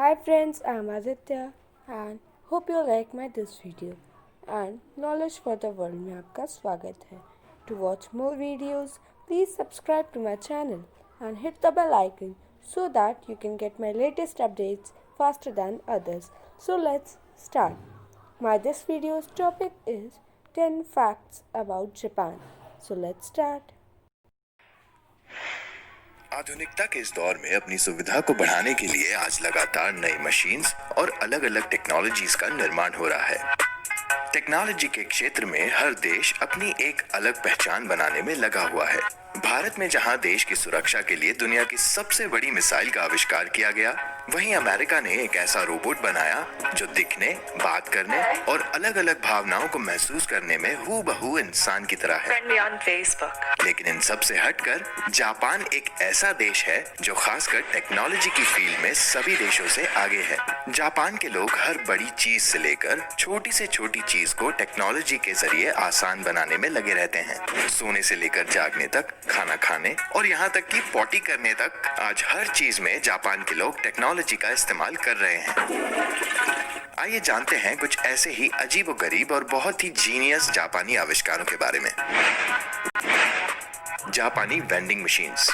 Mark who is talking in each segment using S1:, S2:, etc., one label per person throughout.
S1: Hi friends, I'm Aditya and hope you like my this video and knowledge for the world में आपका स्वागत है. To watch more videos, please subscribe to my channel and hit the bell icon so that you can get my latest updates faster than others. So let's start. My this video's topic is 10 facts about Japan. So let's start.
S2: आधुनिकता के इस दौर में अपनी सुविधा को बढ़ाने के लिए आज लगातार नई मशीन्स और अलग-अलग टेक्नोलॉजीज का निर्माण हो रहा है. टेक्नोलॉजी के क्षेत्र में हर देश अपनी एक अलग पहचान बनाने में लगा हुआ है. भारत में जहां देश की सुरक्षा के लिए दुनिया की सबसे बड़ी मिसाइल का आविष्कार किया गया, वहीं अमेरिका ने एक ऐसा रोबोट बनाया जो दिखने, बात करने और अलग-अलग भावनाओं को महसूस करने में हूबहू इंसान की तरह है. लेकिन इन सब से हटकर जापान एक ऐसा देश है जो खासकर टेक्नोलॉजी की फील्ड में सभी देशों से आगे है. जापान के लोग हर बड़ी चीज से लेकर छोटी से छोटी चीज को टेक्नोलॉजी के जरिए आसान बनाने में लगे रहते हैं. सोने से लेकर जागने तक, खाना खाने और यहाँ तक कि पॉटी करने तक आज हर चीज में जापान के लोग टेक्नोलॉजी का इस्तेमाल कर रहे हैं. आइए जानते हैं कुछ ऐसे ही अजीबोगरीब और बहुत ही जीनियस जापानी आविष्कारों के बारे में. जापानी vending machines.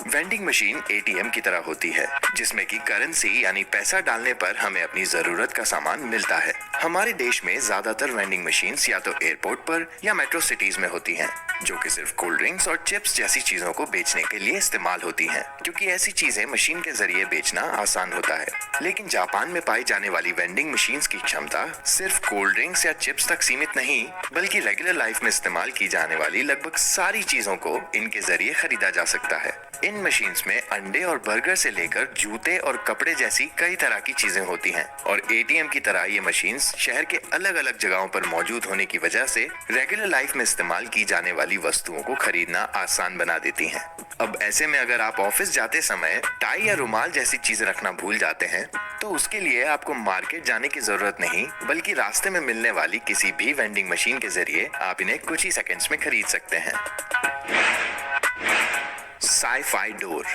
S2: Vending machine ATM की तरह होती है जिसमें कि करेंसी यानी पैसा डालने पर हमें अपनी जरूरत का सामान मिलता है. हमारे देश में ज्यादातर वेंडिंग मशीन्स या तो एयरपोर्ट पर या मेट्रो सिटीज में होती हैं, जो कि सिर्फ कोल्ड ड्रिंक्स और चिप्स जैसी चीजों को बेचने के लिए इस्तेमाल होती हैं, क्योंकि ऐसी चीजें मशीन के जरिए बेचना आसान होता है. लेकिन जापान में पाई जाने वाली वेंडिंग मशीन्स की क्षमता सिर्फ कोल्ड ड्रिंक्स या चिप्स तक सीमित नहीं, बल्कि रेगुलर लाइफ में इस्तेमाल की जाने वाली लगभग सारी चीजों को इनके जरिए खरीदा जा सकता है. इन मशीन्स में अंडे और बर्गर से लेकर जूते और कपड़े जैसी कई तरह की चीजें होती हैं, और एटीएम की तरह ये मशीन्स शहर के अलग अलग जगहों पर मौजूद होने की वजह से रेगुलर लाइफ में इस्तेमाल की जाने वाली वस्तुओं को खरीदना आसान बना देती हैं. अब ऐसे में अगर आप ऑफिस जाते समय टाई या रुमाल जैसी चीजें रखना भूल जाते हैं, तो उसके लिए आपको मार्केट जाने की जरूरत नहीं, बल्कि रास्ते में मिलने वाली किसी भी वेंडिंग मशीन के जरिए आप इन्हें कुछ ही सेकंड्स में खरीद सकते हैं. Sci-fi door.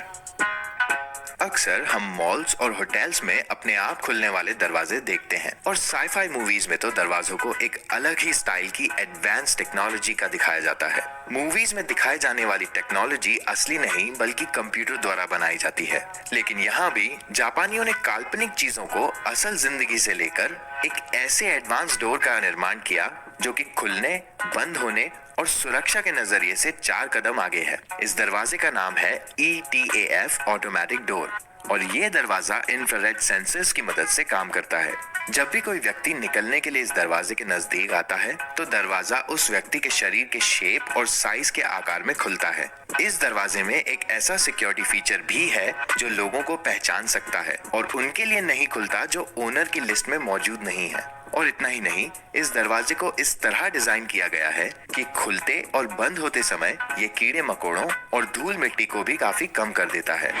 S2: अक्सर हम मॉल्स और होटल्स में अपने आप खुलने वाले दरवाजे देखते हैं, और साई-फाई मूवीज में तो दरवाजों को एक अलग ही स्टाइल की एडवांस टेक्नोलॉजी का दिखाया जाता है. मूवीज में दिखाई जाने वाली टेक्नोलॉजी असली नहीं बल्कि कंप्यूटर द्वारा बनाई जाती है. लेकिन यहाँ भी जापानियों ने काल्पनिक चीजों को असल जिंदगी से लेकर एक ऐसे एडवांस डोर का निर्माण किया जो कि खुलने, बंद होने और सुरक्षा के नजरिए से 4 कदम आगे है. इस दरवाजे का नाम है ETAF ऑटोमेटिक डोर, और ये दरवाजा इंफ्रारेड सेंसर्स की मदद से काम करता है. जब भी कोई व्यक्ति निकलने के लिए इस दरवाजे के नजदीक आता है, तो दरवाजा उस व्यक्ति के शरीर के शेप और साइज के आकार में खुलता है. इस दरवाजे में एक ऐसा सिक्योरिटी फीचर भी है जो लोगों को पहचान सकता है और उनके लिए नहीं खुलता जो ओनर की लिस्ट में मौजूद नहीं है. और इतना ही नहीं, इस दरवाजे को इस तरह डिजाइन किया गया है कि खुलते और बंद होते समय ये कीड़े मकोड़ों और धूल मिट्टी को भी काफी कम कर देता है.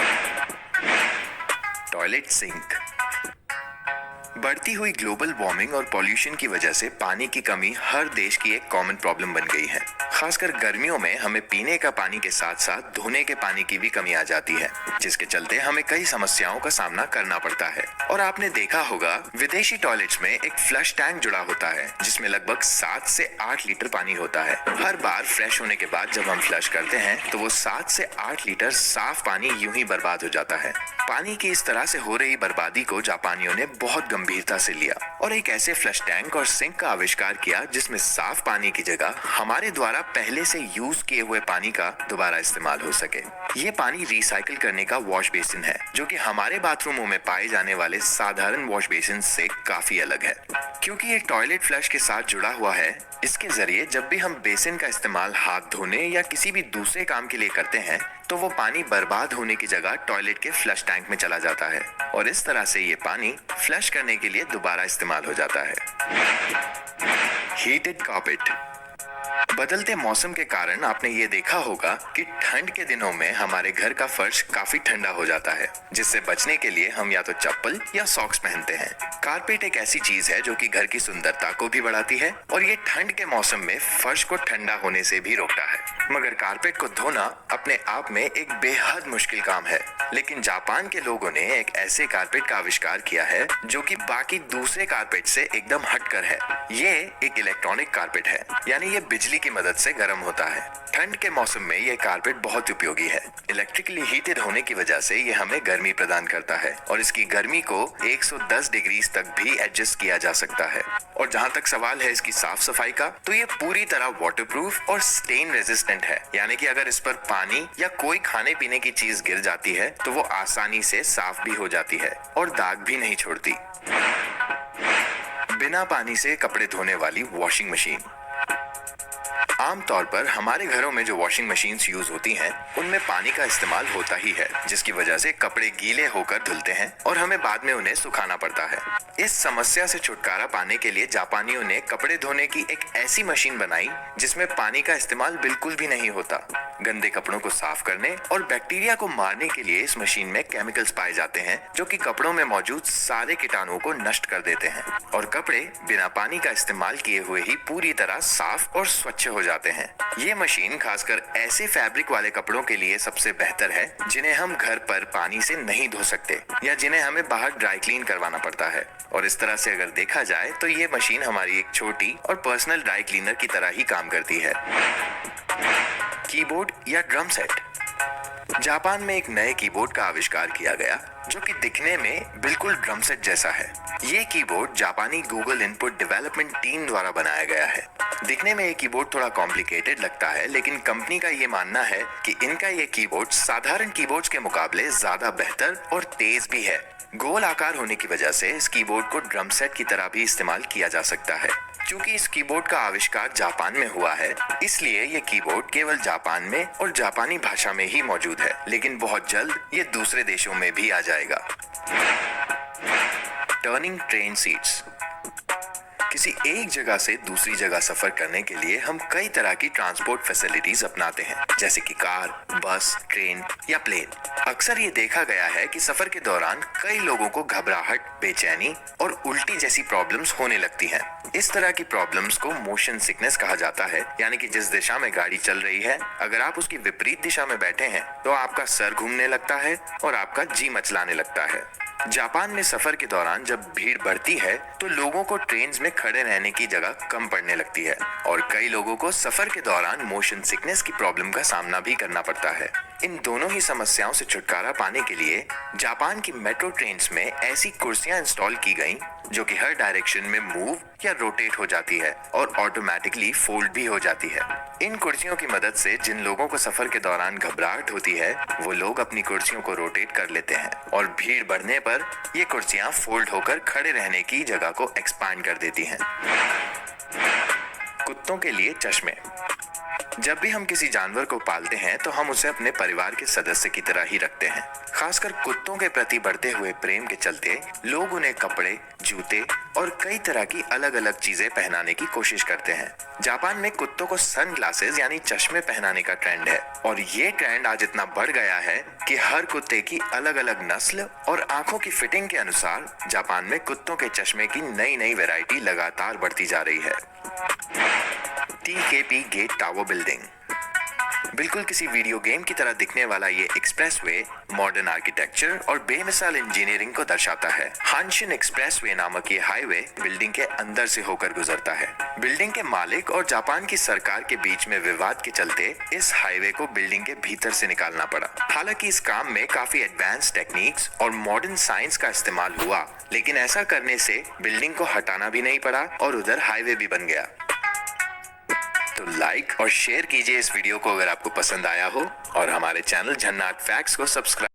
S2: Toilet sink. बढ़ती हुई ग्लोबल वार्मिंग और पॉल्यूशन की वजह से पानी की कमी हर देश की एक कॉमन प्रॉब्लम बन गई है. खासकर गर्मियों में हमें पीने का पानी के साथ साथ धोने के पानी की भी कमी आ जाती है, जिसके चलते हमें कई समस्याओं का सामना करना पड़ता है. और आपने देखा होगा, विदेशी टॉयलेट्स में एक फ्लश टैंक जुड़ा होता है जिसमें लगभग 7 से 8 लीटर पानी होता है. हर बार फ्रेश होने के बाद जब हम फ्लश करते हैं तो वो 7 से 8 लीटर साफ पानी यूं ही बर्बाद हो जाता है. पानी की इस तरह से हो रही बर्बादी को जापानियों ने बहुत गंभीरता से लिया और एक ऐसे फ्लश टैंक और सिंक का आविष्कार किया जिसमें साफ पानी की जगह हमारे द्वारा पहले से यूज किए हुए पानी का दोबारा इस्तेमाल हो सके. ये पानी रिसाइकिल करने का वॉश बेसिन है, जो कि हमारे बाथरूमों में पाए जाने वाले साधारण वॉश बेसिन से काफी अलग है. क्योंकि ये टॉयलेट फ्लश के साथ जुड़ा हुआ है, इसके जरिए जब भी हम बेसिन का इस्तेमाल हाथ धोने या किसी भी दूसरे काम के लिए करते हैं, तो वो पानी बर्बाद होने की जगह टॉयलेट के फ्लश टैंक में चला जाता है, और इस तरह से ये पानी फ्लश करने के लिए दोबारा इस्तेमाल हो जाता है. Heated carpet. बदलते मौसम के कारण आपने ये देखा होगा कि ठंड के दिनों में हमारे घर का फर्श काफी ठंडा हो जाता है, जिससे बचने के लिए हम या तो चप्पल या सॉक्स पहनते हैं। कारपेट एक ऐसी चीज है जो कि घर की सुंदरता को भी बढ़ाती है और ये ठंड के मौसम में फर्श को ठंडा होने से भी रोकता है। मगर कारपेट को धोना अपने आप में एक बेहद मुश्किल काम है, लेकिन जापान के लोगों ने एक ऐसे कारपेट का आविष्कार किया है जो कि बाकी दूसरे कारपेट से एकदम हटकर है। ये एक इलेक्ट्रॉनिक कारपेट है, यानी ये बिजली की मदद से गर्म होता है। ठंड के मौसम में ये कारपेट बहुत उपयोगी है। इलेक्ट्रिकली हीटेड होने की वजह से ये हमें गर्मी प्रदान करता है और इसकी गर्मी को 110 डिग्री तक भी एडजस्ट किया जा सकता है। और जहाँ तक सवाल है इसकी साफ सफाई का, तो ये पूरी तरह वाटरप्रूफ और स्टेन रेजिस्टेंट है, यानी कि अगर इस पर पानी या कोई खाने पीने की चीज गिर जाती है तो वो आसानी से साफ भी हो जाती है और दाग भी नहीं छोड़ती। बिना पानी से कपड़े धोने वाली वॉशिंग मशीन। आमतौर पर हमारे घरों में जो वॉशिंग मशीन्स यूज होती हैं, उनमें पानी का इस्तेमाल होता ही है, जिसकी वजह से कपड़े गीले होकर धुलते हैं और हमें बाद में उन्हें सुखाना पड़ता है। इस समस्या से छुटकारा पाने के लिए जापानियों ने कपड़े धोने की एक ऐसी मशीन बनाई जिसमें पानी का इस्तेमाल बिल्कुल भी नहीं होता। गंदे कपड़ों को साफ करने और बैक्टीरिया को मारने के लिए इस मशीन में केमिकल्स पाए जाते हैं जो कि कपड़ों में मौजूद सारे कीटाणुओं को नष्ट कर देते हैं और कपड़े बिना पानी का इस्तेमाल किए हुए ही पूरी तरह साफ और स्वच्छ हो जाते हैं। ये मशीन खासकर ऐसे फैब्रिक वाले कपड़ों के लिए सबसे बेहतर है जिन्हें हम घर पर पानी से नहीं धो सकते या जिन्हें हमें बाहर ड्राई क्लीन करवाना पड़ता है। और इस तरह से अगर देखा जाए तो ये मशीन हमारी एक छोटी और पर्सनल ड्राई क्लीनर की तरह ही काम करती है। कीबोर्ड या ड्रम सेट। जापान में एक नए कीबोर्ड का आविष्कार किया गया जो कि दिखने में बिल्कुल ड्रम सेट जैसा है। ये कीबोर्ड जापानी गूगल इनपुट डेवलपमेंट टीम द्वारा बनाया गया है। दिखने में ये कीबोर्ड थोड़ा कॉम्प्लिकेटेड लगता है, लेकिन कंपनी का ये मानना है कि इनका ये कीबोर्ड साधारण कीबोर्ड्स के मुकाबले ज्यादा बेहतर और तेज भी है। गोल आकार होने की वजह से इस कीबोर्ड को ड्रम सेट की तरह भी इस्तेमाल किया जा सकता है। क्योंकि इस कीबोर्ड का आविष्कार जापान में हुआ है, इसलिए ये कीबोर्ड केवल जापान में और जापानी भाषा में ही मौजूद है, लेकिन बहुत जल्द ये दूसरे देशों में भी आ जाएगा। Turning train seats. किसी एक जगह से दूसरी जगह सफर करने के लिए हम कई तरह की ट्रांसपोर्ट फैसिलिटीज अपनाते हैं, जैसे कि कार, बस, ट्रेन या प्लेन। अक्सर ये देखा गया है कि सफर के दौरान कई लोगों को घबराहट, बेचैनी और उल्टी जैसी प्रॉब्लम्स होने लगती हैं। इस तरह की प्रॉब्लम्स को मोशन सिकनेस कहा जाता है, यानी कि जिस दिशा में गाड़ी चल रही है, अगर आप उसकी विपरीत दिशा में बैठे हैं तो आपका सर घूमने लगता है और आपका जी मचलाने लगता है। जापान में सफर के दौरान जब भीड़ बढ़ती है तो लोगों को ट्रेन में खड़े रहने की जगह कम पड़ने लगती है और कई लोगों को सफर के दौरान मोशन सिकनेस की प्रॉब्लम का सामना भी करना पड़ता है। इन दोनों ही समस्याओं से छुटकारा पाने के लिए जापान की मेट्रो ट्रेन्स में ऐसी कुर्सियां इंस्टॉल की गई जो कि हर डायरेक्शन में मूव या रोटेट हो जाती है और ऑटोमेटिकली फोल्ड भी हो जाती है। इन कुर्सियों की मदद से जिन लोगों को सफर के दौरान घबराहट होती है, वो लोग अपनी कुर्सियों को रोटेट कर लेते हैं और भीड़ बढ़ने पर ये कुर्सियां फोल्ड होकर खड़े रहने की जगह को एक्सपांड कर देती हैं। कुत्तों के लिए चश्मे। जब भी हम किसी जानवर को पालते हैं तो हम उसे अपने परिवार के सदस्य की तरह ही रखते हैं। खासकर कुत्तों के प्रति बढ़ते हुए प्रेम के चलते लोग उन्हें कपड़े, जूते और कई तरह की अलग अलग चीजें पहनाने की कोशिश करते हैं। जापान में कुत्तों को सनग्लासेस यानी चश्मे पहनाने का ट्रेंड है और ये ट्रेंड आज इतना बढ़ गया है कि हर कुत्ते की अलग अलग नस्ल और आंखों की फिटिंग के अनुसार जापान में कुत्तों के चश्मे की नई नई वैरायटी लगातार बढ़ती जा रही है। TKP gate tower building. बिल्कुल किसी वीडियो गेम की तरह दिखने वाला ये एक्सप्रेसवे मॉडर्न आर्किटेक्चर और बेमिसाल इंजीनियरिंग को दर्शाता है। हानशिन एक्सप्रेसवे नामक ये हाईवे बिल्डिंग के अंदर से होकर गुजरता है। बिल्डिंग के मालिक और जापान की सरकार के बीच में विवाद के चलते इस हाईवे को बिल्डिंग के भीतर से निकालना पड़ा। हालांकि इस काम में काफी एडवांस टेक्निक्स और मॉडर्न साइंस का इस्तेमाल हुआ, लेकिन ऐसा करने से बिल्डिंग को हटाना भी नहीं पड़ा और उधर हाईवे भी बन गया। तो लाइक और शेयर कीजिए इस वीडियो को अगर आपको पसंद आया हो और हमारे चैनल जन्नत फैक्ट्स को सब्सक्राइब